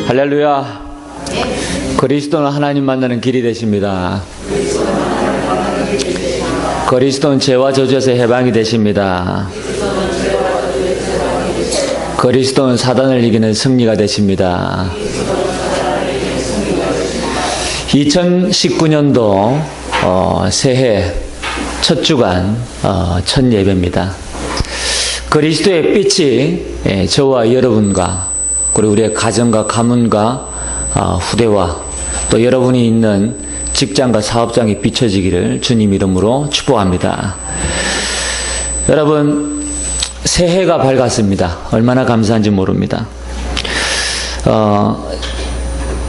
할렐루야. 그리스도는 하나님 만나는 길이 되십니다. 그리스도는 죄와 저주에서 해방이 되십니다. 그리스도는 사단을 이기는 승리가 되십니다. 2019년도 새해 첫 주간 첫 예배입니다. 그리스도의 빛이 저와 여러분과 그리고 우리의 가정과 가문과 후대와 또 여러분이 있는 직장과 사업장에 비춰지기를 주님 이름으로 축복합니다. 여러분, 새해가 밝았습니다. 얼마나 감사한지 모릅니다.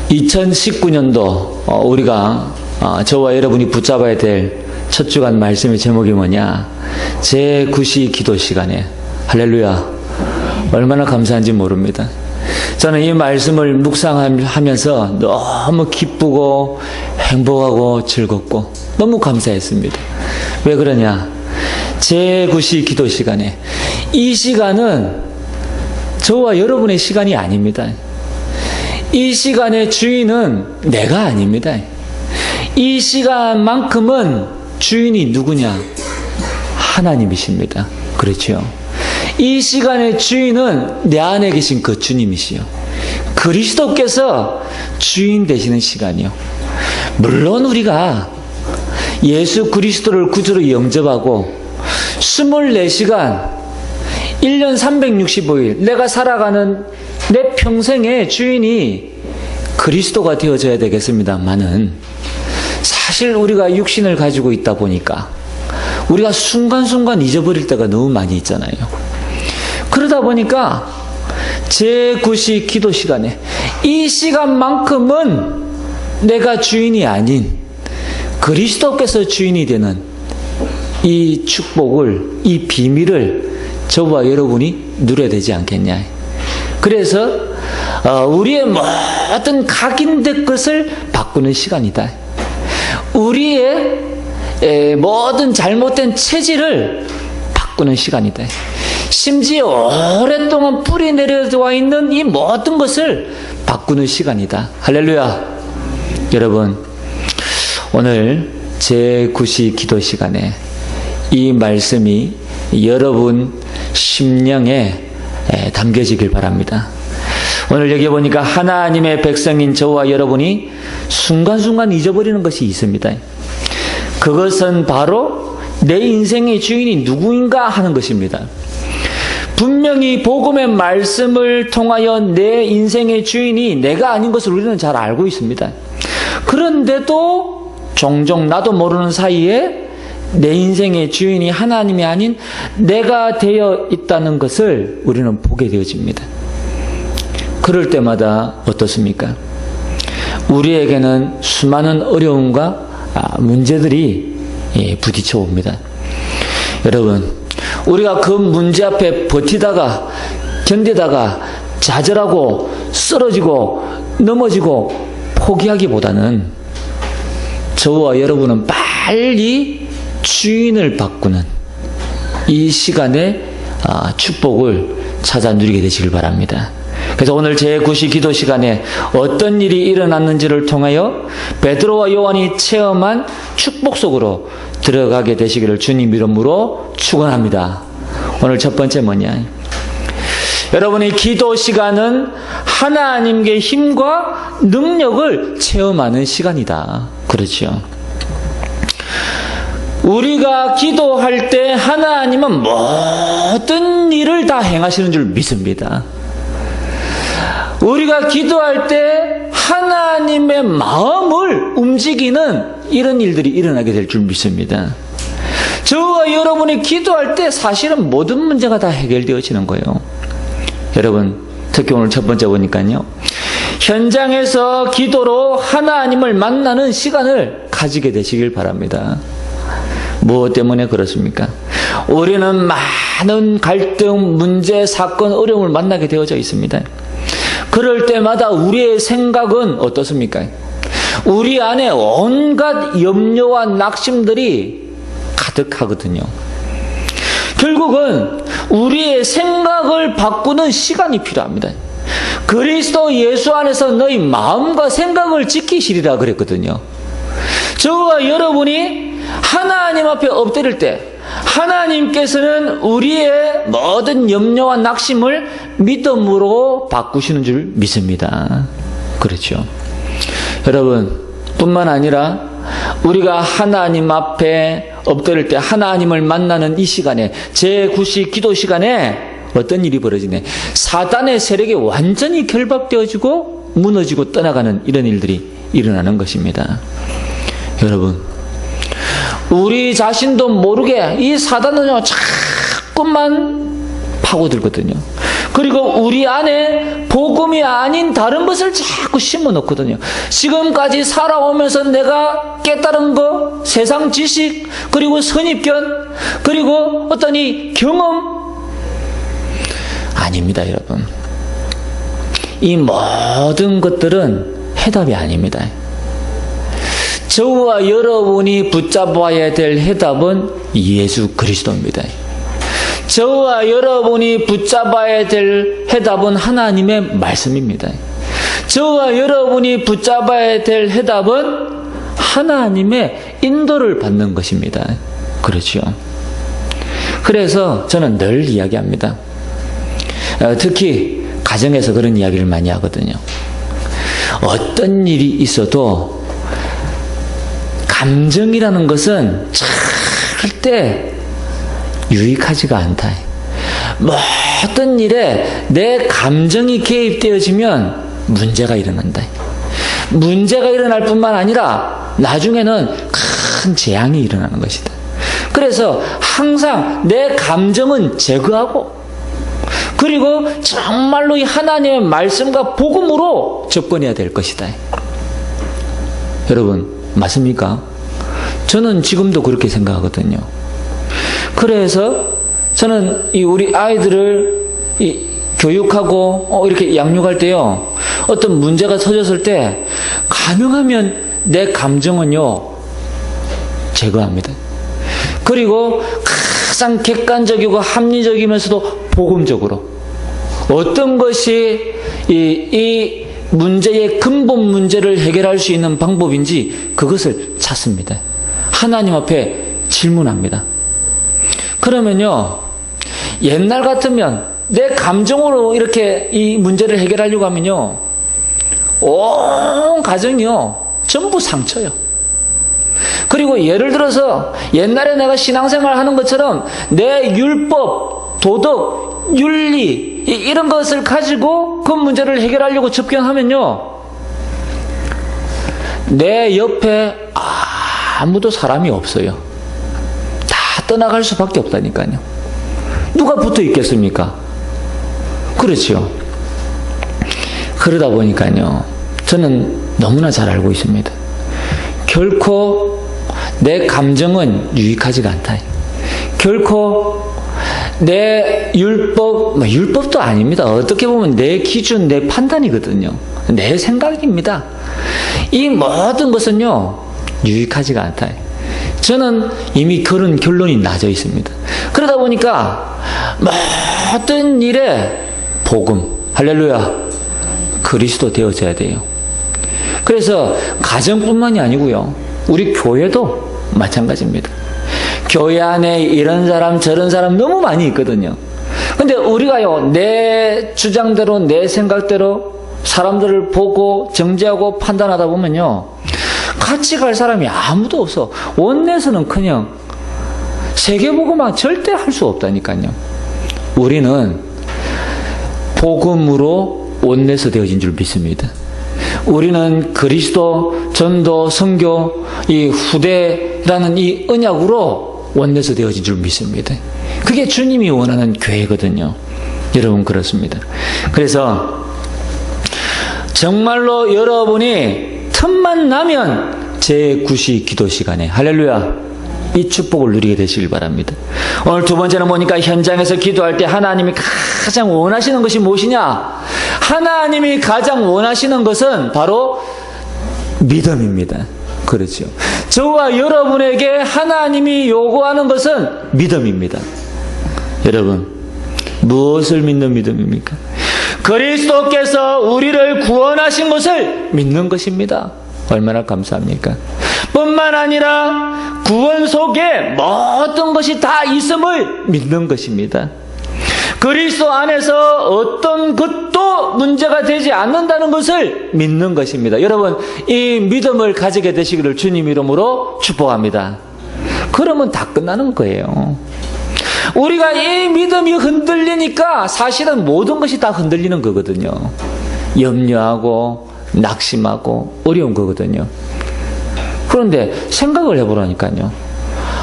2019년도 우리가 저와 여러분이 붙잡아야 될 첫 주간 말씀의 제목이 뭐냐? 제9시 기도 시간에. 할렐루야. 얼마나 감사한지 모릅니다. 저는 이 말씀을 묵상하면서 너무 기쁘고 행복하고 즐겁고 너무 감사했습니다. 왜 그러냐? 제9시 기도 시간에. 이 시간은 저와 여러분의 시간이 아닙니다. 이 시간의 주인은 내가 아닙니다. 이 시간만큼은 주인이 누구냐? 하나님이십니다. 그렇죠? 이 시간의 주인은 내 안에 계신 그 주님이시요. 그리스도께서 주인 되시는 시간이요. 물론 우리가 예수 그리스도를 구주로 영접하고 24시간 1년 365일 내가 살아가는 내 평생의 주인이 그리스도가 되어져야 되겠습니다만은 사실 우리가 육신을 가지고 있다 보니까 우리가 순간순간 잊어버릴 때가 너무 많이 있잖아요. 그러다 보니까 제9시 기도 시간에 이 시간만큼은 내가 주인이 아닌 그리스도께서 주인이 되는 이 축복을, 이 비밀을 저와 여러분이 누려야 되지 않겠냐. 그래서 우리의 모든 각인된 것을 바꾸는 시간이다. 우리의 모든 잘못된 체질을 바꾸는 시간이다. 심지어 오랫동안 뿌리 내려와 있는 이 모든 것을 바꾸는 시간이다. 할렐루야. 여러분, 오늘 제9시 기도 시간에 이 말씀이 여러분 심령에 담겨지길 바랍니다. 오늘 여기 보니까 하나님의 백성인 저와 여러분이 순간순간 잊어버리는 것이 있습니다. 그것은 바로 내 인생의 주인이 누구인가 하는 것입니다. 분명히 복음의 말씀을 통하여 내 인생의 주인이 내가 아닌 것을 우리는 잘 알고 있습니다. 그런데도 종종 나도 모르는 사이에 내 인생의 주인이 하나님이 아닌 내가 되어 있다는 것을 우리는 보게 되어집니다. 그럴 때마다 어떻습니까? 우리에게는 수많은 어려움과 문제들이 부딪혀 옵니다. 여러분, 우리가 그 문제 앞에 버티다가 견디다가 좌절하고 쓰러지고 넘어지고 포기하기보다는 저와 여러분은 빨리 주인을 바꾸는 이 시간에 축복을 찾아 누리게 되시길 바랍니다. 그래서 오늘 제9시 기도 시간에 어떤 일이 일어났는지를 통하여 베드로와 요한이 체험한 축복 속으로 들어가게 되시기를 주님 이름으로 축원합니다. 오늘 첫 번째 뭐냐? 여러분의 기도 시간은 하나님의 힘과 능력을 체험하는 시간이다. 그렇죠? 우리가 기도할 때 하나님은 모든 일을 다 행하시는 줄 믿습니다. 우리가 기도할 때 하나님의 마음을 움직이는 이런 일들이 일어나게 될 줄 믿습니다. 저와 여러분이 기도할 때 사실은 모든 문제가 다 해결되어지는 거예요. 여러분, 특히 오늘 첫 번째 보니까요, 현장에서 기도로 하나님을 만나는 시간을 가지게 되시길 바랍니다. 무엇 때문에 그렇습니까? 우리는 많은 갈등, 문제, 사건, 어려움을 만나게 되어져 있습니다. 그럴 때마다 우리의 생각은 어떻습니까? 우리 안에 온갖 염려와 낙심들이 가득하거든요. 결국은 우리의 생각을 바꾸는 시간이 필요합니다. 그리스도 예수 안에서 너희 마음과 생각을 지키시리라 그랬거든요. 저와 여러분이 하나님 앞에 엎드릴 때 하나님께서는 우리의 모든 염려와 낙심을 믿음으로 바꾸시는 줄 믿습니다. 그렇죠. 여러분, 뿐만 아니라 우리가 하나님 앞에 엎드릴 때 하나님을 만나는 이 시간에, 제9시 기도 시간에 어떤 일이 벌어지네. 사단의 세력이 완전히 결박되어지고 무너지고 떠나가는 이런 일들이 일어나는 것입니다. 여러분, 우리 자신도 모르게 이 사단은요, 자꾸만 파고들거든요. 그리고 우리 안에 복음이 아닌 다른 것을 자꾸 심어 놓거든요. 지금까지 살아오면서 내가 깨달은 거, 세상 지식, 그리고 선입견, 그리고 어떤 이 경험, 아닙니다, 여러분. 이 모든 것들은 해답이 아닙니다. 저와 여러분이 붙잡아야 될 해답은 예수 그리스도입니다. 저와 여러분이 붙잡아야 될 해답은 하나님의 말씀입니다. 저와 여러분이 붙잡아야 될 해답은 하나님의 인도를 받는 것입니다. 그렇죠. 그래서 저는 늘 이야기합니다. 특히 가정에서 그런 이야기를 많이 하거든요. 어떤 일이 있어도 감정이라는 것은 절대 유익하지가 않다. 모든 일에 내 감정이 개입되어지면 문제가 일어난다. 문제가 일어날 뿐만 아니라 나중에는 큰 재앙이 일어나는 것이다. 그래서 항상 내 감정은 제거하고, 그리고 정말로 이 하나님의 말씀과 복음으로 접근해야 될 것이다. 여러분, 맞습니까? 저는 지금도 그렇게 생각하거든요. 그래서 저는 우리 아이들을 교육하고 이렇게 양육할 때요, 어떤 문제가 터졌을 때 가능하면 내 감정은요 제거합니다. 그리고 가장 객관적이고 합리적이면서도 복음적으로 어떤 것이 이 문제의 근본 문제를 해결할 수 있는 방법인지 그것을 찾습니다. 하나님 앞에 질문합니다. 그러면요, 옛날 같으면 내 감정으로 이렇게 이 문제를 해결하려고 하면요, 온 가정이요 전부 상처요. 그리고 예를 들어서 옛날에 내가 신앙생활 하는 것처럼 내 율법, 도덕, 윤리 이런 것을 가지고 그 문제를 해결하려고 접견하면요, 내 옆에 아무도 사람이 없어요. 다 떠나갈 수밖에 없다니까요. 누가 붙어 있겠습니까? 그렇죠. 그러다 보니까요, 저는 너무나 잘 알고 있습니다. 결코 내 감정은 유익하지가 않다. 결코 내 율법도 아닙니다. 어떻게 보면 내 기준, 내 판단이거든요. 내 생각입니다. 이 모든 것은요, 유익하지가 않다. 저는 이미 그런 결론이 나져 있습니다. 그러다 보니까 모든 일에 복음, 할렐루야, 그리스도 되어져야 돼요. 그래서 가정뿐만이 아니고요, 우리 교회도 마찬가지입니다. 교회 안에 이런 사람 저런 사람 너무 많이 있거든요. 근데 우리가요, 내 주장대로 내 생각대로 사람들을 보고 정죄하고 판단하다 보면요, 같이 갈 사람이 아무도 없어. 원내에서는커녕 세계복음화 절대 할 수 없다니까요. 우리는 복음으로 원내에서 되어진 줄 믿습니다. 우리는 그리스도, 전도, 선교, 이 후대라는 이 언약으로 원내에서 되어진 줄 믿습니다. 그게 주님이 원하는 교회거든요. 여러분, 그렇습니다. 그래서 정말로 여러분이 틈만 나면 제9시 기도 시간에, 할렐루야, 이 축복을 누리게 되시길 바랍니다. 오늘 두 번째는 보니까 현장에서 기도할 때 하나님이 가장 원하시는 것이 무엇이냐? 하나님이 가장 원하시는 것은 바로 믿음입니다. 그렇죠. 저와 여러분에게 하나님이 요구하는 것은 믿음입니다. 여러분, 무엇을 믿는 믿음입니까? 그리스도께서 우리를 구원하신 것을 믿는 것입니다. 얼마나 감사합니까? 뿐만 아니라 구원 속에 모든 것이 다 있음을 믿는 것입니다. 그리스도 안에서 어떤 것도 문제가 되지 않는다는 것을 믿는 것입니다. 여러분, 이 믿음을 가지게 되시기를 주님 이름으로 축복합니다. 그러면 다 끝나는 거예요. 우리가 이 믿음이 흔들리니까 사실은 모든 것이 다 흔들리는 거거든요. 염려하고 낙심하고 어려운 거거든요. 그런데 생각을 해보라니까요.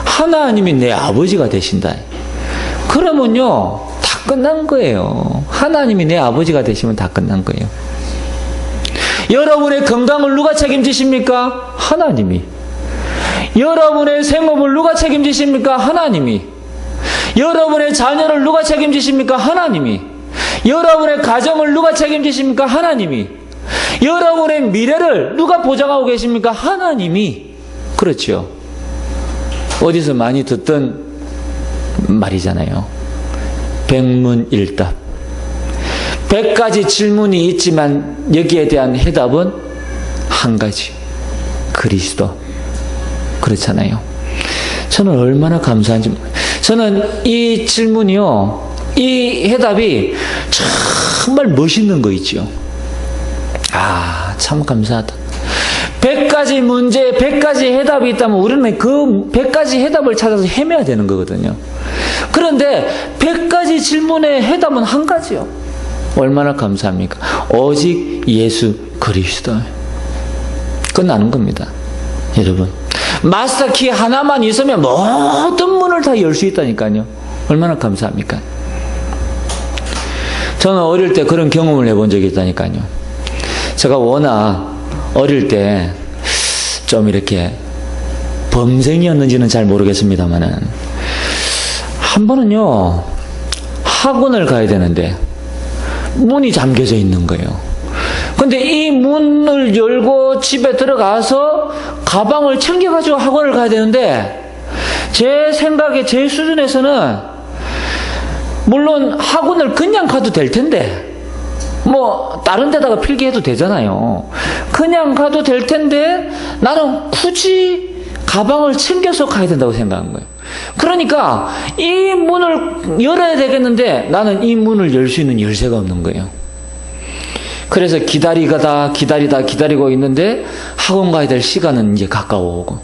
하나님이 내 아버지가 되신다. 그러면요, 다 끝난 거예요. 하나님이 내 아버지가 되시면 다 끝난 거예요. 여러분의 건강을 누가 책임지십니까? 하나님이. 여러분의 생업을 누가 책임지십니까? 하나님이. 여러분의 자녀를 누가 책임지십니까? 하나님이. 여러분의 가정을 누가 책임지십니까? 하나님이. 여러분의 미래를 누가 보장하고 계십니까? 하나님이. 그렇죠. 어디서 많이 듣던 말이잖아요. 백문일답. 100가지 질문이 있지만 여기에 대한 해답은 한 가지. 그리스도. 그렇잖아요. 저는 얼마나 감사한지. 저는 이 질문이요, 이 해답이 정말 멋있는 거 있죠. 아, 참 감사하다. 100가지 문제, 100가지 해답이 있다면 우리는 그 100가지 해답을 찾아서 헤매야 되는 거거든요. 그런데 100가지 질문의 해답은 한 가지요. 얼마나 감사합니까? 오직 예수 그리스도. 끝나는 겁니다. 여러분, 마스터키 하나만 있으면 모든 문을 다 열 수 있다니까요. 얼마나 감사합니까? 저는 어릴 때 그런 경험을 해본 적이 있다니까요. 제가 워낙 어릴 때 좀 이렇게 범생이었는지는 잘 모르겠습니다만은, 한 번은요, 학원을 가야 되는데 문이 잠겨져 있는 거예요. 근데 이 문을 열고 집에 들어가서 가방을 챙겨가지고 학원을 가야 되는데, 제 생각에, 제 수준에서는 물론 학원을 그냥 가도 될 텐데, 뭐 다른 데다가 필기해도 되잖아요. 그냥 가도 될 텐데 나는 굳이 가방을 챙겨서 가야 된다고 생각한 거예요. 그러니까 이 문을 열어야 되겠는데 나는 이 문을 열 수 있는 열쇠가 없는 거예요. 그래서 기다리고 있는데 학원 가야 될 시간은 이제 가까워 오고,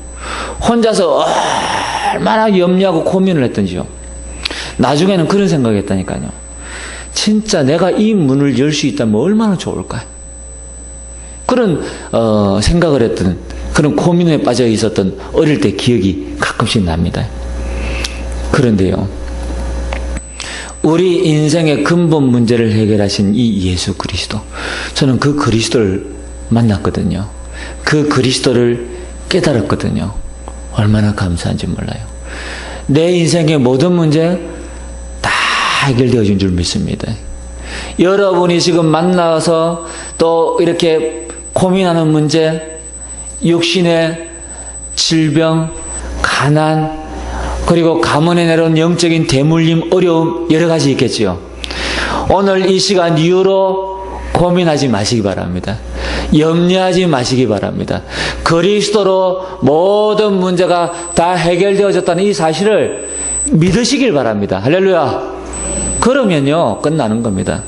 혼자서 얼마나 염려하고 고민을 했던지요. 나중에는 그런 생각을 했다니까요. 진짜 내가 이 문을 열 수 있다면 얼마나 좋을까? 그런 생각을 했던, 그런 고민에 빠져 있었던 어릴 때 기억이 가끔씩 납니다. 그런데요, 우리 인생의 근본 문제를 해결하신 이 예수 그리스도, 저는 그 그리스도를 만났거든요. 그 그리스도를 깨달았거든요. 얼마나 감사한지 몰라요. 내 인생의 모든 문제 다 해결되어진 줄 믿습니다. 여러분이 지금 만나서 또 이렇게 고민하는 문제, 육신의 질병, 가난, 그리고 가문에 내려온 영적인 대물림, 어려움 여러 가지 있겠지요. 오늘 이 시간 이후로 고민하지 마시기 바랍니다. 염려하지 마시기 바랍니다. 그리스도로 모든 문제가 다 해결되어졌다는 이 사실을 믿으시길 바랍니다. 할렐루야. 그러면요, 끝나는 겁니다.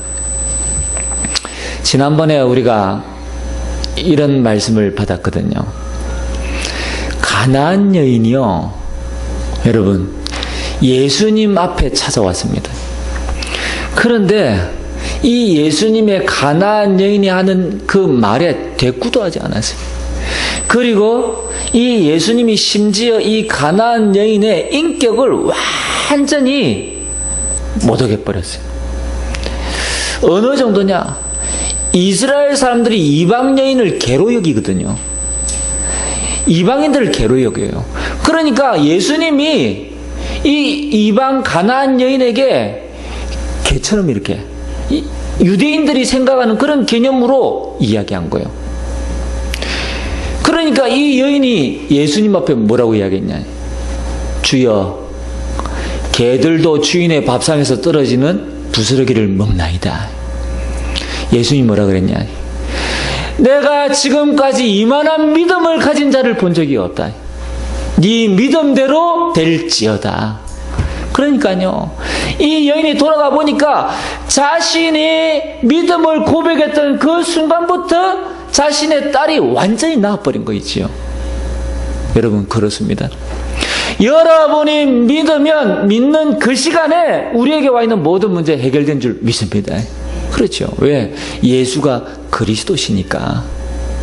지난번에 우리가 이런 말씀을 받았거든요. 가나안 여인이요, 여러분, 예수님 앞에 찾아왔습니다. 그런데 이 예수님의 가나안 여인이 하는 그 말에 대꾸도 하지 않았어요. 그리고 이 예수님이 심지어 이 가나안 여인의 인격을 완전히 모독해 버렸어요. 어느 정도냐? 이스라엘 사람들이 이방 여인을 개로 여기거든요. 이방인들을 개로 여겨요. 그러니까 예수님이 이 이방 가나안 여인에게 개처럼 이렇게 유대인들이 생각하는 그런 개념으로 이야기한 거예요. 그러니까 이 여인이 예수님 앞에 뭐라고 이야기했냐? 주여, 개들도 주인의 밥상에서 떨어지는 부스러기를 먹나이다. 예수님이 뭐라 그랬냐? 내가 지금까지 이만한 믿음을 가진 자를 본 적이 없다. 네 믿음대로 될지어다. 그러니까요, 이 여인이 돌아가 보니까 자신이 믿음을 고백했던 그 순간부터 자신의 딸이 완전히 나아버린 거 있지요. 여러분, 그렇습니다. 여러분이 믿는 그 시간에 우리에게 와 있는 모든 문제 해결된 줄 믿습니다. 그렇죠. 왜? 예수가 그리스도시니까.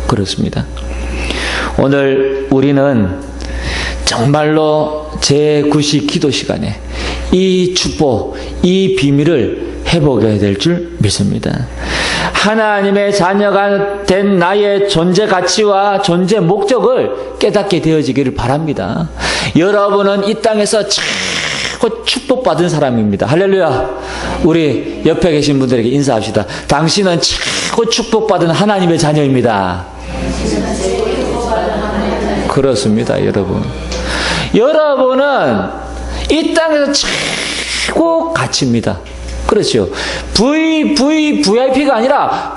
그렇습니다. 오늘 우리는 정말로 제9시 기도 시간에 이 축복, 이 비밀을 회복해야 될 줄 믿습니다. 하나님의 자녀가 된 나의 존재 가치와 존재 목적을 깨닫게 되어지기를 바랍니다. 여러분은 이 땅에서 자꾸 축복받은 사람입니다. 할렐루야. 우리 옆에 계신 분들에게 인사합시다. 당신은 자꾸 축복받은 하나님의 자녀입니다. 그렇습니다, 여러분. 여러분은 이 땅에서 최고 가치입니다. 그렇죠. VIP가 아니라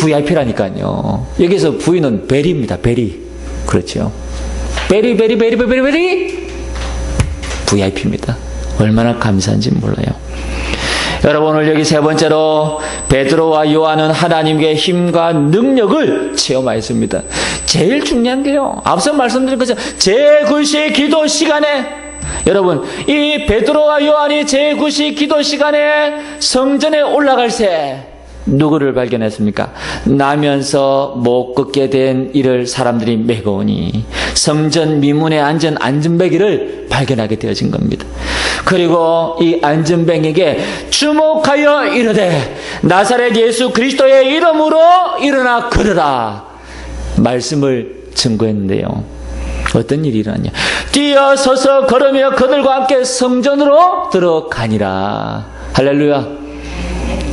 VIP라니까요. 여기서 V는 베리입니다. 베리. 그렇죠. 베리 VIP입니다. 얼마나 감사한지 몰라요. 여러분, 오늘 여기 세 번째로 베드로와 요한은 하나님의 힘과 능력을 체험하였습니다. 제일 중요한 게요, 앞서 말씀드린 것처럼 제9시 기도 시간에, 여러분, 이 베드로와 요한이 제9시 기도 시간에 성전에 올라갈 새 누구를 발견했습니까? 나면서 못 걷게 된 이를 사람들이 메고오니 성전 미문에 앉은 안전뱅이를 발견하게 되어진 겁니다. 그리고 이 안전뱅이에게 주목하여 이르되 나사렛 예수 그리스도의 이름으로 일어나 걸으라 말씀을 증거했는데요. 어떤 일이 일어났냐? 뛰어서서 걸으며 그들과 함께 성전으로 들어가니라. 할렐루야.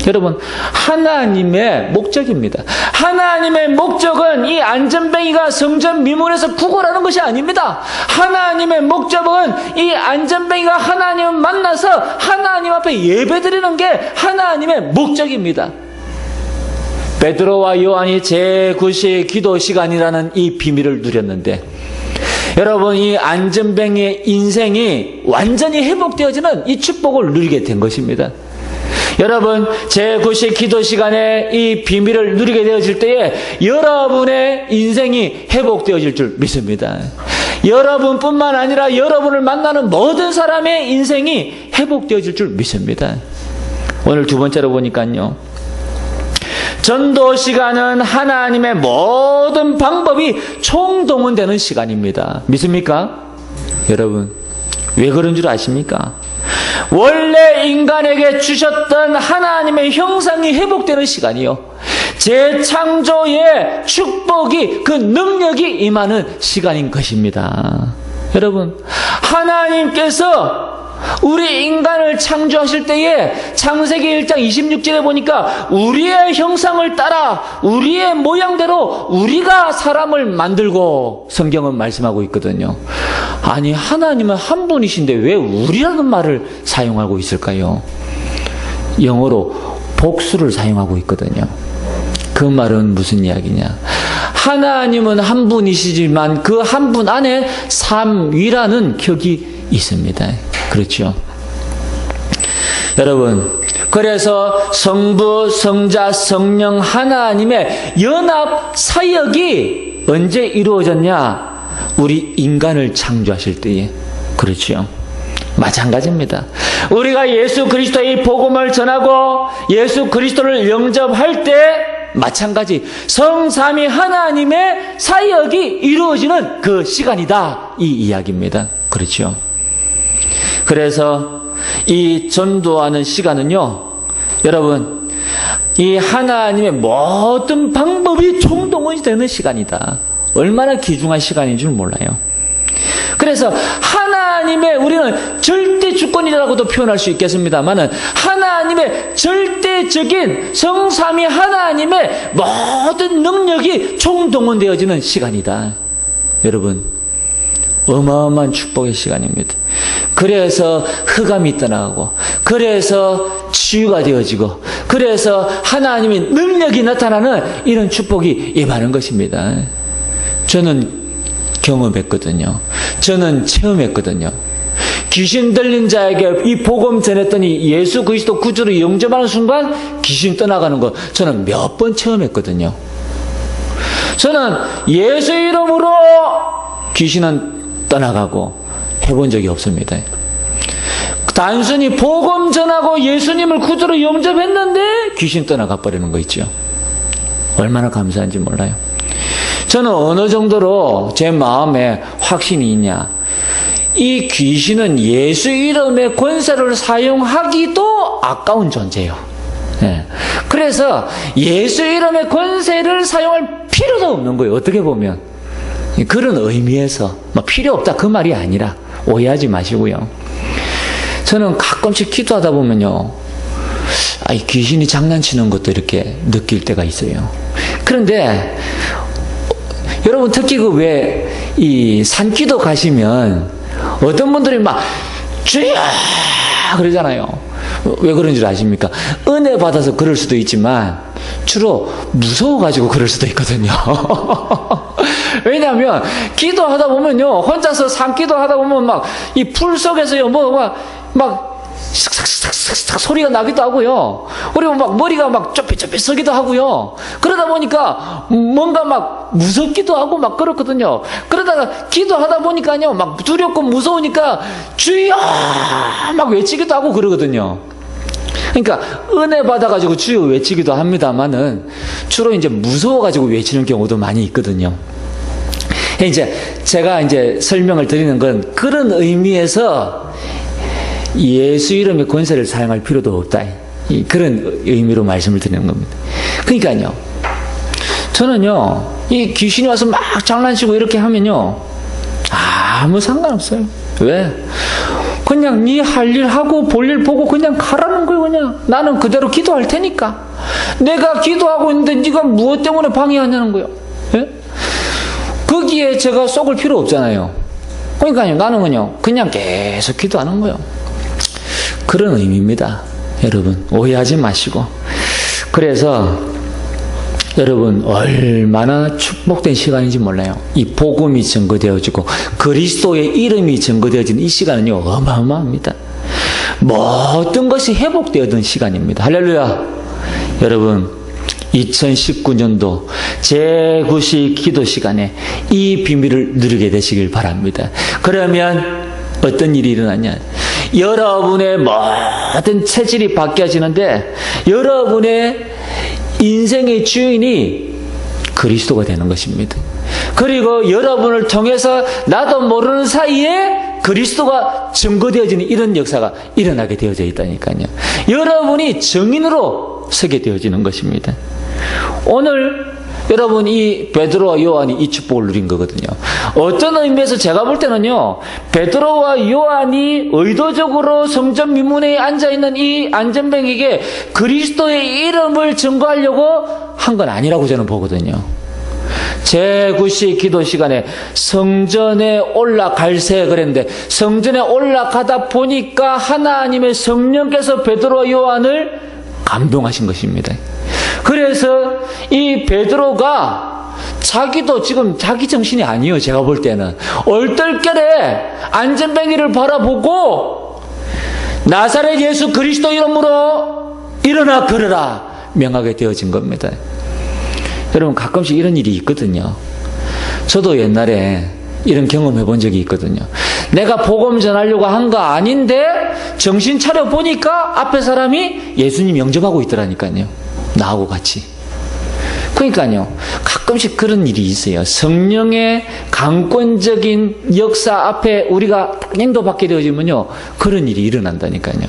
여러분, 하나님의 목적입니다. 하나님의 목적은 이 안전뱅이가 성전 미문에서 구걸하는 것이 아닙니다. 하나님의 목적은 이 안전뱅이가 하나님을 만나서 하나님 앞에 예배드리는 게 하나님의 목적입니다. 베드로와 요한이 제9시 기도 시간이라는 이 비밀을 누렸는데, 여러분, 이 안전뱅이의 인생이 완전히 회복되어지는 이 축복을 누리게 된 것입니다. 여러분, 제9시 기도 시간에 이 비밀을 누리게 되어질 때에 여러분의 인생이 회복되어질 줄 믿습니다. 여러분뿐만 아니라 여러분을 만나는 모든 사람의 인생이 회복되어질 줄 믿습니다. 오늘 두 번째로 보니까요, 전도 시간은 하나님의 모든 방법이 총동원되는 시간입니다. 믿습니까? 여러분, 왜 그런 줄 아십니까? 원래 인간에게 주셨던 하나님의 형상이 회복되는 시간이요, 재창조의 축복이, 그 능력이 임하는 시간인 것입니다. 여러분, 하나님께서 우리 인간을 창조하실 때에 창세기 1장 26절에 보니까 우리의 형상을 따라 우리의 모양대로 우리가 사람을 만들고 성경은 말씀하고 있거든요. 아니, 하나님은 한 분이신데 왜 우리라는 말을 사용하고 있을까요? 영어로 복수를 사용하고 있거든요. 그 말은 무슨 이야기냐? 하나님은 한 분이시지만 그 한 분 안에 삼위라는 격이 있습니다. 그렇죠. 여러분, 그래서 성부, 성자, 성령 하나님의 연합 사역이 언제 이루어졌냐? 우리 인간을 창조하실 때에. 그렇죠. 마찬가지입니다. 우리가 예수 그리스도의 복음을 전하고 예수 그리스도를 영접할 때 마찬가지 성삼위 하나님의 사역이 이루어지는 그 시간이다, 이 이야기입니다. 그렇죠. 그래서 이 전도하는 시간은요, 여러분, 이 하나님의 모든 방법이 총동원이 되는 시간이다. 얼마나 귀중한 시간인 줄 몰라요. 그래서 하나님의, 우리는 절대 주권이라고도 표현할 수 있겠습니다만은 하나님의 절대적인 성삼위 하나님의 모든 능력이 총동원되어지는 시간이다. 여러분, 어마어마한 축복의 시간입니다. 그래서 흑암이 떠나가고, 그래서 치유가 되어지고, 그래서 하나님의 능력이 나타나는 이런 축복이 임하는 것입니다. 저는 경험했거든요. 저는 체험했거든요. 귀신 들린 자에게 이 복음 전했더니 예수 그리스도 구주로 영접하는 순간 귀신 떠나가는 거 저는 몇 번 체험했거든요. 저는 예수 이름으로 귀신은 떠나가고 해본 적이 없습니다. 단순히 복음 전하고 예수님을 구주로 영접했는데 귀신 떠나가 버리는 거 있죠. 얼마나 감사한지 몰라요. 저는 어느 정도로 제 마음에 확신이 있냐, 이 귀신은 예수 이름의 권세를 사용하기도 아까운 존재예요. 네. 그래서 예수 이름의 권세를 사용할 필요도 없는 거예요. 어떻게 보면 그런 의미에서 필요 없다 그 말이 아니라 오해하지 마시고요. 저는 가끔씩 기도하다 보면요, 귀신이 장난치는 것도 이렇게 느낄 때가 있어요. 그런데 여러분 특히 이 산기도 가시면 어떤 분들이 막 주여 그러잖아요. 왜 그런 줄 아십니까? 은혜 받아서 그럴 수도 있지만 주로 무서워가지고 그럴 수도 있거든요. 왜냐하면 기도하다 보면요, 혼자서 산기도 하다 보면 막 이 풀 속에서요 막 슥슥슥슥 소리가 나기도 하고요. 그리고 막 머리가 막 좁혀좁혀 서기도 하고요. 그러다 보니까 뭔가 막 무섭기도 하고 막 그렇거든요. 그러다가 기도하다 보니까요, 막 두렵고 무서우니까 주여 막 외치기도 하고 그러거든요. 그러니까 은혜 받아가지고 주여 외치기도 합니다만은 주로 이제 무서워가지고 외치는 경우도 많이 있거든요. 이제 제가 이제 설명을 드리는 건 그런 의미에서 예수 이름의 권세를 사용할 필요도 없다, 그런 의미로 말씀을 드리는 겁니다. 그러니까요, 저는요, 이 귀신이 와서 막 장난치고 이렇게 하면요, 아무 상관없어요. 왜? 그냥 네 할 일 하고 볼 일 보고 그냥 가라는 거예요. 그냥 나는 그대로 기도할 테니까. 내가 기도하고 있는데 네가 무엇 때문에 방해하냐는 거예요. 예? 거기에 제가 속을 필요 없잖아요. 그러니까요, 나는 그냥 계속 기도하는 거예요. 그런 의미입니다. 여러분 오해하지 마시고. 그래서 여러분 얼마나 축복된 시간인지 몰라요. 이 복음이 증거되어지고 그리스도의 이름이 증거되어지는 이 시간은요, 어마어마합니다. 모든 것이 회복되어든 시간입니다. 할렐루야. 여러분 2019년도 제9시 기도 시간에 이 비밀을 누리게 되시길 바랍니다. 그러면 어떤 일이 일어나냐, 여러분의 모든 체질이 바뀌어지는데 여러분의 인생의 주인이 그리스도가 되는 것입니다. 그리고 여러분을 통해서 나도 모르는 사이에 그리스도가 증거되어지는 이런 역사가 일어나게 되어져 있다니까요. 여러분이 증인으로 서게 되어지는 것입니다. 오늘 여러분 이 베드로와 요한이 이 축복을 누린 거거든요. 어떤 의미에서 제가 볼 때는요, 베드로와 요한이 의도적으로 성전 미문에 앉아있는 이 안전뱅이에게 그리스도의 이름을 증거하려고 한 건 아니라고 저는 보거든요. 제9시 기도 시간에 성전에 올라갈새 그랬는데 성전에 올라가다 보니까 하나님의 성령께서 베드로와 요한을 감동하신 것입니다. 그래서 이 베드로가 자기도 지금 자기 정신이 아니에요. 제가 볼 때는 얼떨결에 안전뱅이를 바라보고 나사렛 예수 그리스도 이름으로 일어나 걸으라 명하게 되어진 겁니다. 여러분 가끔씩 이런 일이 있거든요. 저도 옛날에 이런 경험해 본 적이 있거든요. 내가 복음 전하려고 한 거 아닌데 정신 차려 보니까 앞에 사람이 예수님 영접하고 있더라니까요. 나하고 같이. 그러니까요, 가끔씩 그런 일이 있어요. 성령의 강권적인 역사 앞에 우리가 인도받게 되어지면요, 그런 일이 일어난다니까요.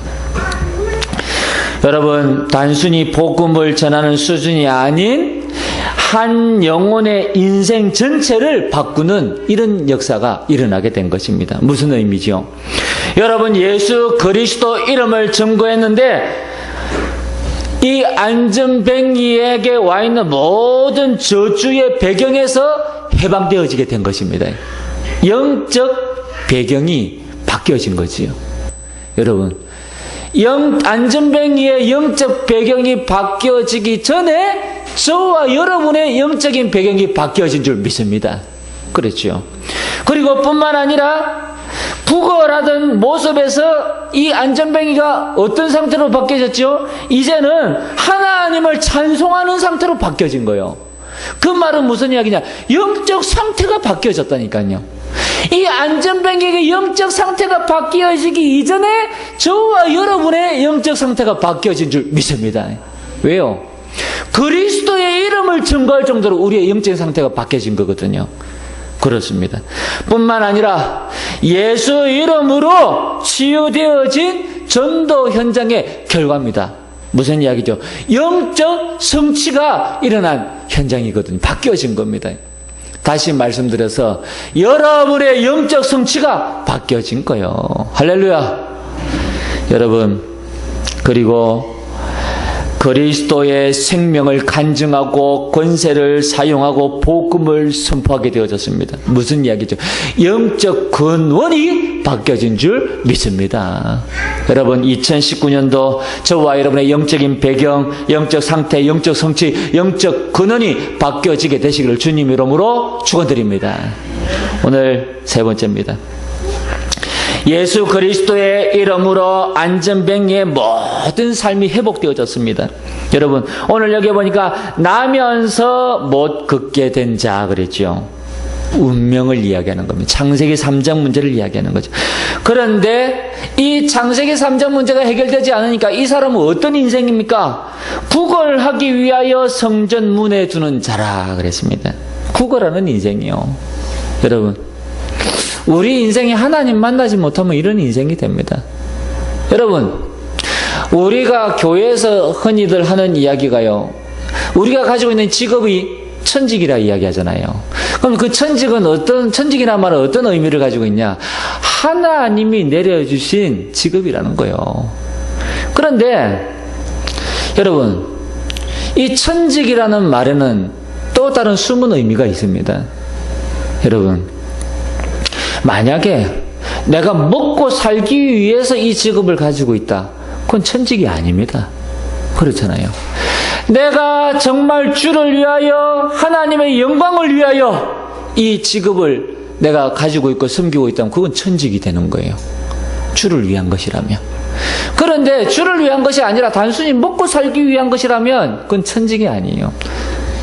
여러분, 단순히 복음을 전하는 수준이 아닌 한 영혼의 인생 전체를 바꾸는 이런 역사가 일어나게 된 것입니다. 무슨 의미죠? 여러분, 예수 그리스도 이름을 증거했는데 이 안전뱅이에게 와 있는 모든 저주의 배경에서 해방되어지게 된 것입니다. 영적 배경이 바뀌어진 거지요. 여러분, 안전뱅이의 영적 배경이 바뀌어지기 전에 저와 여러분의 영적인 배경이 바뀌어진 줄 믿습니다. 그렇죠. 그리고 뿐만 아니라 구걸하던 모습에서 이 안전뱅이가 어떤 상태로 바뀌어졌죠? 이제는 하나님을 찬송하는 상태로 바뀌어진 거예요. 그 말은 무슨 이야기냐? 영적 상태가 바뀌어졌다니까요. 이 안전뱅이의 영적 상태가 바뀌어지기 이전에 저와 여러분의 영적 상태가 바뀌어진 줄 믿습니다. 왜요? 그리스도의 이름을 증거할 정도로 우리의 영적 상태가 바뀌어진 거거든요. 그렇습니다. 뿐만 아니라 예수 이름으로 치유되어진 전도 현장의 결과입니다. 무슨 이야기죠? 영적 성취가 일어난 현장이거든요. 바뀌어진 겁니다. 다시 말씀드려서 여러분의 영적 성취가 바뀌어진 거예요. 할렐루야. 여러분, 그리고 그리스도의 생명을 간증하고 권세를 사용하고 복음을 선포하게 되어졌습니다. 무슨 이야기죠? 영적 근원이 바뀌어진 줄 믿습니다. 여러분, 2019년도 저와 여러분의 영적인 배경, 영적 상태, 영적 성취, 영적 근원이 바뀌어지게 되시기를 주님 이름으로 축원드립니다. 오늘 세 번째입니다. 예수 그리스도의 이름으로 안전뱅이의 모든 삶이 회복되어졌습니다. 여러분, 오늘 여기 보니까 나면서 못 걷게 된 자 그랬죠. 운명을 이야기하는 겁니다. 창세기 3장 문제를 이야기하는 거죠. 그런데 이 창세기 3장 문제가 해결되지 않으니까 이 사람은 어떤 인생입니까? 구걸하기 위하여 성전 문에 두는 자라 그랬습니다. 구걸하는 인생이요. 여러분, 우리 인생이 하나님 만나지 못하면 이런 인생이 됩니다. 여러분, 우리가 교회에서 흔히들 하는 이야기가요, 우리가 가지고 있는 직업이 천직이라 이야기하잖아요. 그럼 그 천직이라는 말은 어떤 의미를 가지고 있냐? 하나님이 내려주신 직업이라는 거예요. 그런데 여러분, 이 천직이라는 말에는 또 다른 숨은 의미가 있습니다. 여러분, 만약에 내가 먹고 살기 위해서 이 직업을 가지고 있다, 그건 천직이 아닙니다. 그렇잖아요. 내가 정말 주를 위하여, 하나님의 영광을 위하여 이 직업을 내가 가지고 있고 섬기고 있다면 그건 천직이 되는 거예요. 주를 위한 것이라면. 그런데 주를 위한 것이 아니라 단순히 먹고 살기 위한 것이라면 그건 천직이 아니에요.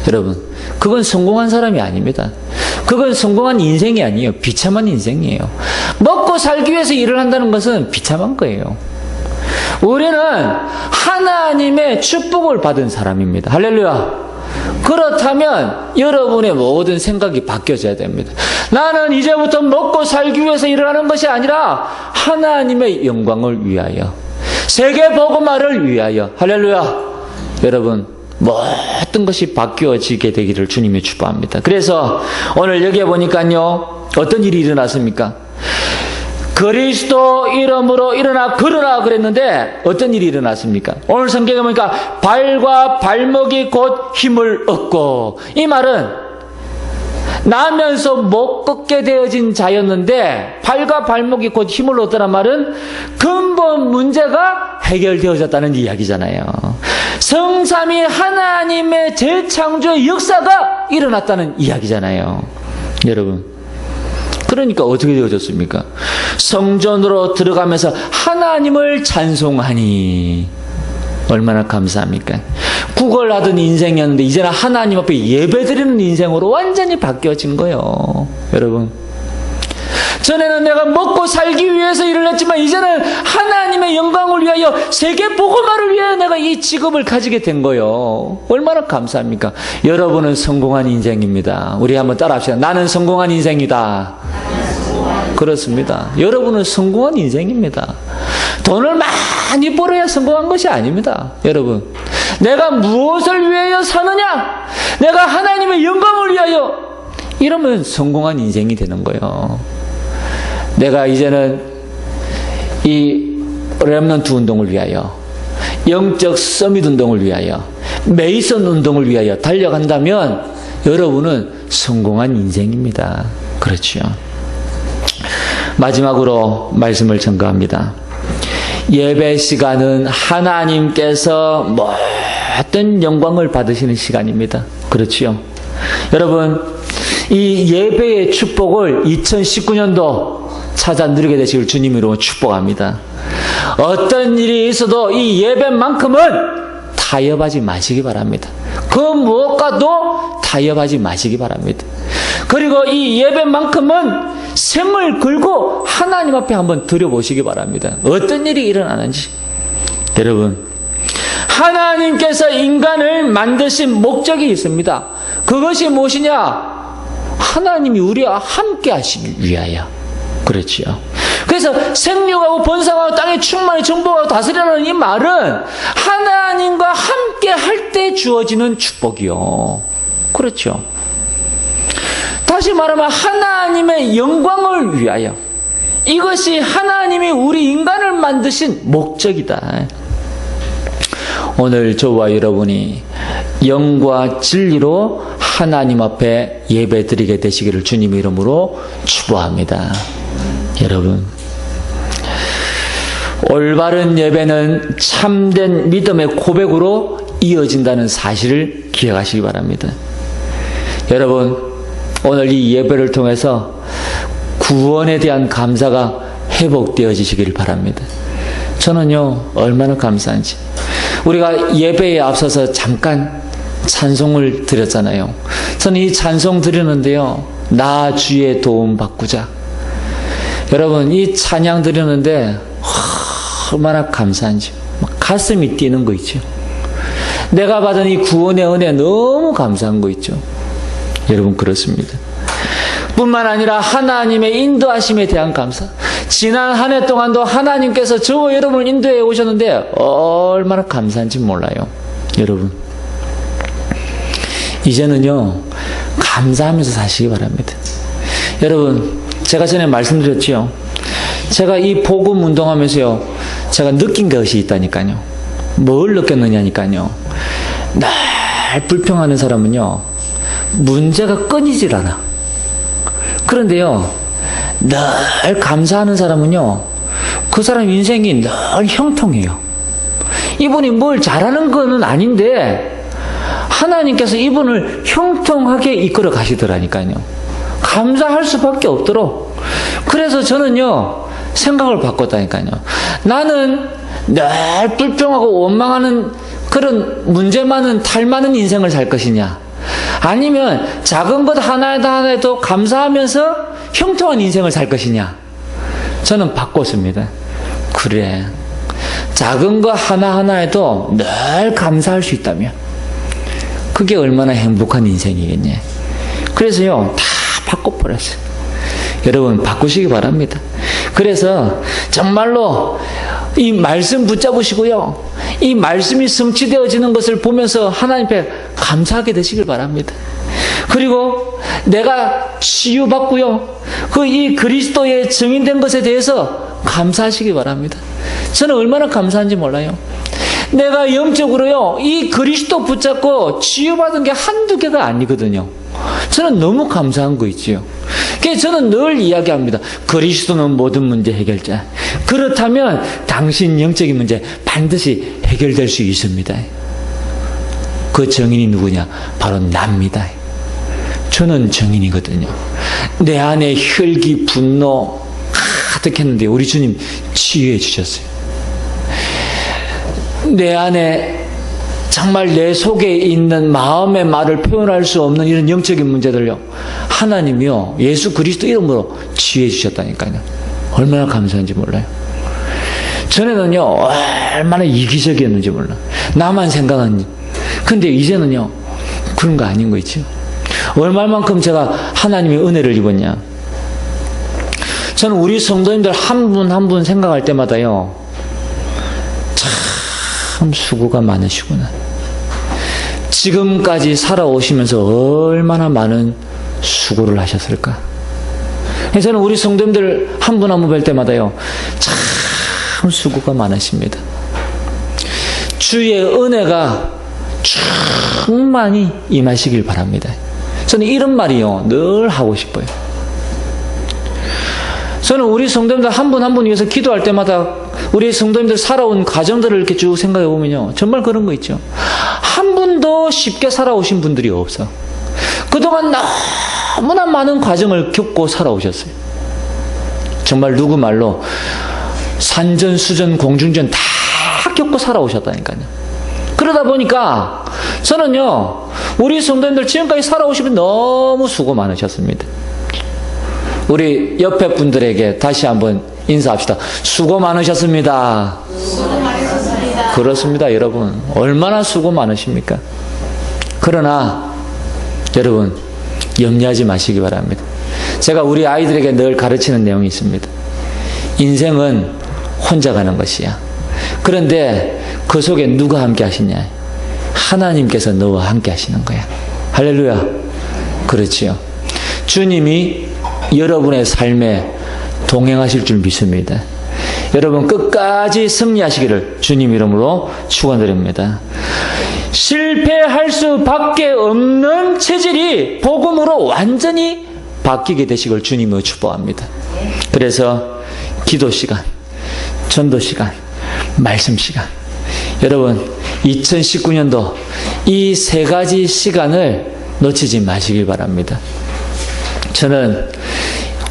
여러분, 그건 성공한 사람이 아닙니다. 그건 성공한 인생이 아니에요. 비참한 인생이에요. 먹고 살기 위해서 일을 한다는 것은 비참한 거예요. 우리는 하나님의 축복을 받은 사람입니다. 할렐루야. 그렇다면 여러분의 모든 생각이 바뀌어져야 됩니다. 나는 이제부터 먹고 살기 위해서 일을 하는 것이 아니라 하나님의 영광을 위하여, 세계 복음화를 위하여. 할렐루야. 여러분, 모든 것이 바뀌어지게 되기를 주님이 축복합니다. 그래서 오늘 여기에 보니까요, 어떤 일이 일어났습니까? 그리스도 이름으로 일어나 걸으라 그랬는데 어떤 일이 일어났습니까? 오늘 성경에 보니까 발과 발목이 곧 힘을 얻고, 이 말은 나면서 못 걷게 되어진 자였는데 발과 발목이 곧 힘을 얻더란 말은 근본 문제가 해결되어졌다는 이야기잖아요. 성삼위 하나님의 재창조의 역사가 일어났다는 이야기잖아요. 여러분, 그러니까 어떻게 되어졌습니까? 성전으로 들어가면서 하나님을 찬송하니 얼마나 감사합니까? 구걸하던 인생이었는데 이제는 하나님 앞에 예배드리는 인생으로 완전히 바뀌어진 거예요. 여러분, 전에는 내가 먹고 살기 위해서 일을 했지만 이제는 하나님의 영광을 위하여, 세계 복음화를 위하여 내가 이 직업을 가지게 된 거예요. 얼마나 감사합니까? 여러분은 성공한 인생입니다. 우리 한번 따라합시다. 나는 성공한 인생이다. 그렇습니다. 여러분은 성공한 인생입니다. 돈을 많이 벌어야 성공한 것이 아닙니다. 여러분, 내가 무엇을 위하여 사느냐? 내가 하나님의 영광을 위하여, 이러면 성공한 인생이 되는 거예요. 내가 이제는 이 렘넌트 운동을 위하여, 영적 서밋 운동을 위하여, 메이선 운동을 위하여 달려간다면 여러분은 성공한 인생입니다. 그렇죠. 마지막으로 말씀을 전가합니다. 예배 시간은 하나님께서 모든 영광을 받으시는 시간입니다. 그렇지요? 여러분, 이 예배의 축복을 2019년도 찾아 누리게 되시길 주님으로 축복합니다. 어떤 일이 있어도 이 예배만큼은 타협하지 마시기 바랍니다. 그 무엇과도 타협하지 마시기 바랍니다. 그리고 이 예배만큼은 생을 걸고 하나님 앞에 한번 드려보시기 바랍니다. 어떤 일이 일어나는지. 여러분, 하나님께서 인간을 만드신 목적이 있습니다. 그것이 무엇이냐? 하나님이 우리와 함께 하시기 위하여. 그렇지요. 그래서 생육하고 번성하고 땅에 충만히 정복하고 다스리라는 이 말은 하나님과 함께 할 때 주어지는 축복이요. 그렇죠. 다시 말하면 하나님의 영광을 위하여. 이것이 하나님이 우리 인간을 만드신 목적이다. 오늘 저와 여러분이 영과 진리로 하나님 앞에 예배드리게 되시기를 주님의 이름으로 축복합니다. 여러분, 올바른 예배는 참된 믿음의 고백으로 이어진다는 사실을 기억하시기 바랍니다. 여러분, 오늘 이 예배를 통해서 구원에 대한 감사가 회복되어지시기를 바랍니다. 저는요, 얼마나 감사한지. 우리가 예배에 앞서서 잠깐 찬송을 드렸잖아요. 저는 이 찬송 드리는데요, 나 주의 도움 받고자. 여러분, 이 찬양 드리는데 얼마나 감사한지. 가슴이 뛰는 거 있죠. 내가 받은 이 구원의 은혜 너무 감사한 거 있죠. 여러분, 그렇습니다. 뿐만 아니라 하나님의 인도하심에 대한 감사. 지난 한 해 동안도 하나님께서 저와 여러분을 인도해 오셨는데 얼마나 감사한지 몰라요. 여러분, 이제는요, 감사하면서 사시기 바랍니다. 여러분, 제가 전에 말씀드렸지요. 제가 이 복음 운동하면서요, 제가 느낀 것이 있다니까요. 뭘 느꼈느냐니까요. 날 불평하는 사람은요, 문제가 끊이질 않아. 그런데요, 늘 감사하는 사람은요, 그 사람 인생이 늘 형통해요. 이분이 뭘 잘하는 건 아닌데 하나님께서 이분을 형통하게 이끌어 가시더라니까요. 감사할 수밖에 없도록. 그래서 저는요, 생각을 바꿨다니까요. 나는 늘 불평하고 원망하는 그런 문제 많은 탈 많은 인생을 살 것이냐, 아니면 작은 것 하나에도 감사하면서 형통한 인생을 살 것이냐. 저는 바꿨습니다. 그래, 작은 것 하나하나에도 늘 감사할 수 있다면 그게 얼마나 행복한 인생이겠냐. 그래서요, 다 바꿔버렸어요. 여러분, 바꾸시기 바랍니다. 그래서 정말로 이 말씀 붙잡으시고요, 이 말씀이 성취되어지는 것을 보면서 하나님 앞에 감사하게 되시길 바랍니다. 그리고 내가 치유받고요, 이 그리스도의 증인된 것에 대해서 감사하시기 바랍니다. 저는 얼마나 감사한지 몰라요. 내가 영적으로요, 이 그리스도 붙잡고 치유받은 게 한두 개가 아니거든요. 저는 너무 감사한 거 있지요. 그래서 저는 늘 이야기합니다. 그리스도는 모든 문제 해결자. 그렇다면 당신 영적인 문제 반드시 해결될 수 있습니다. 그 증인이 누구냐? 바로 납니다. 저는 증인이거든요. 내 안에 혈기, 분노 가득했는데 우리 주님 치유해 주셨어요. 내 안에 정말 내 속에 있는 마음의 말을 표현할 수 없는 이런 영적인 문제들요, 하나님이요, 예수 그리스도 이름으로 치유해 주셨다니까요. 얼마나 감사한지 몰라요. 전에는요, 얼마나 이기적이었는지 몰라. 나만 생각하는지. 근데 이제는요, 그런 거 아닌 거 있죠. 얼마만큼 제가 하나님의 은혜를 입었냐. 저는 우리 성도님들 한 분 한 분 생각할 때마다요, 참 수고가 많으시구나. 지금까지 살아오시면서 얼마나 많은 수고를 하셨을까. 저는 우리 성도님들 한 분 한 분 뵐 때마다요, 참 수고가 많으십니다. 주의 은혜가 충만히 임하시길 바랍니다. 저는 이런 말이요, 늘 하고 싶어요. 저는 우리 성도님들 한 분 한 분 위해서 기도할 때마다 우리 성도님들 살아온 과정들을 이렇게 쭉 생각해 보면요. 정말 그런 거 있죠. 한 분도 쉽게 살아오신 분들이 없어. 그동안 너무나 많은 과정을 겪고 살아오셨어요. 정말 누구 말로 산전수전 공중전 다 겪고 살아오셨다니까요. 그러다 보니까 저는요, 우리 성도님들 지금까지 살아오시면 너무 수고 많으셨습니다. 우리 옆에 분들에게 다시 한번 인사합시다. 수고 많으셨습니다. 수고 많으셨습니다. 그렇습니다, 여러분. 얼마나 수고 많으십니까? 그러나 여러분, 염려하지 마시기 바랍니다. 제가 우리 아이들에게 늘 가르치는 내용이 있습니다. 인생은 혼자 가는 것이야. 그런데 그 속에 누가 함께 하시냐? 하나님께서 너와 함께 하시는 거야. 할렐루야. 그렇지요. 주님이 여러분의 삶에 동행하실 줄 믿습니다. 여러분 끝까지 승리하시기를 주님 이름으로 축원드립니다. 실패할 수밖에 없는 체질이 복음으로 완전히 바뀌게 되시길 주님으로 축복합니다. 그래서 기도 시간, 전도 시간, 말씀 시간, 여러분 2019년도 이 세 가지 시간을 놓치지 마시길 바랍니다. 저는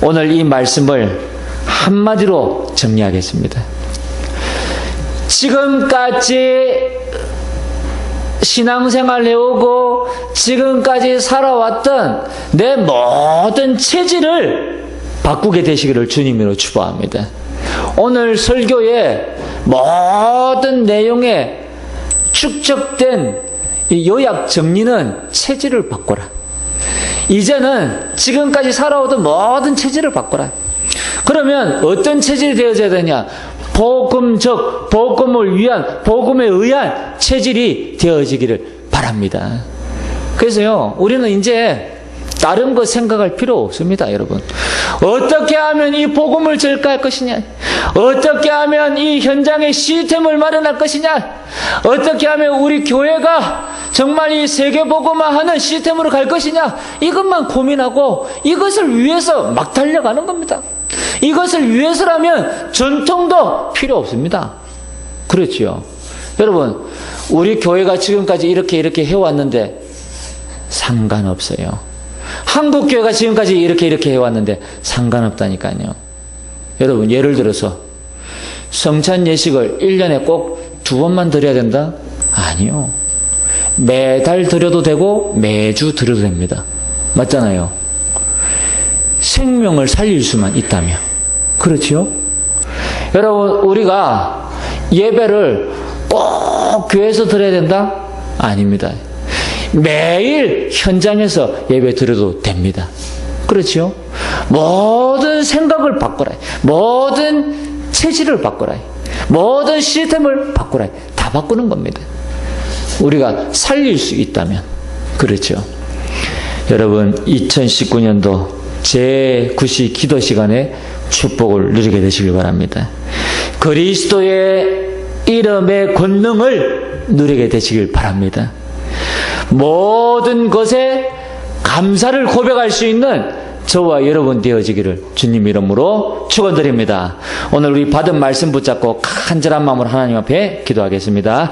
오늘 이 말씀을 한마디로 정리하겠습니다. 지금까지 신앙생활 해오고 지금까지 살아왔던 내 모든 체질을 바꾸게 되시기를 주님으로 축복합니다. 오늘 설교의 모든 내용에 축적된 요약 정리는 체질을 바꿔라. 이제는 지금까지 살아오던 모든 체질을 바꿔라. 그러면 어떤 체질이 되어져야 되냐? 복음적, 복음을 위한, 복음에 의한 체질이 되어지기를 바랍니다. 그래서요, 우리는 이제 다른 거 생각할 필요 없습니다, 여러분. 어떻게 하면 이 복음을 전할 것이냐? 어떻게 하면 이 현장의 시스템을 마련할 것이냐? 어떻게 하면 우리 교회가 정말 이 세계복음화하는 시스템으로 갈 것이냐? 이것만 고민하고 이것을 위해서 막 달려가는 겁니다. 이것을 위해서라면 전통도 필요 없습니다. 그렇지요. 여러분, 우리 교회가 지금까지 이렇게 해왔는데 상관없어요. 한국 교회가 지금까지 이렇게 해왔는데 상관없다니까요. 여러분, 예를 들어서 성찬 예식을 1년에 꼭 2번만 드려야 된다? 아니요. 매달 드려도 되고 매주 드려도 됩니다. 맞잖아요. 생명을 살릴 수만 있다면. 그렇지요? 여러분, 우리가 예배를 꼭 교회에서 드려야 된다? 아닙니다. 매일 현장에서 예배 드려도 됩니다. 그렇지요? 모든 생각을 바꿔라. 모든 체질을 바꿔라. 모든 시스템을 바꿔라. 다 바꾸는 겁니다. 우리가 살릴 수 있다면. 그렇죠? 여러분, 2019년도 제9시 기도 시간에 축복을 누리게 되시길 바랍니다. 그리스도의 이름의 권능을 누리게 되시길 바랍니다. 모든 것에 감사를 고백할 수 있는 저와 여러분 되어지기를 주님 이름으로 축원드립니다. 오늘 우리 받은 말씀 붙잡고 간절한 마음으로 하나님 앞에 기도하겠습니다.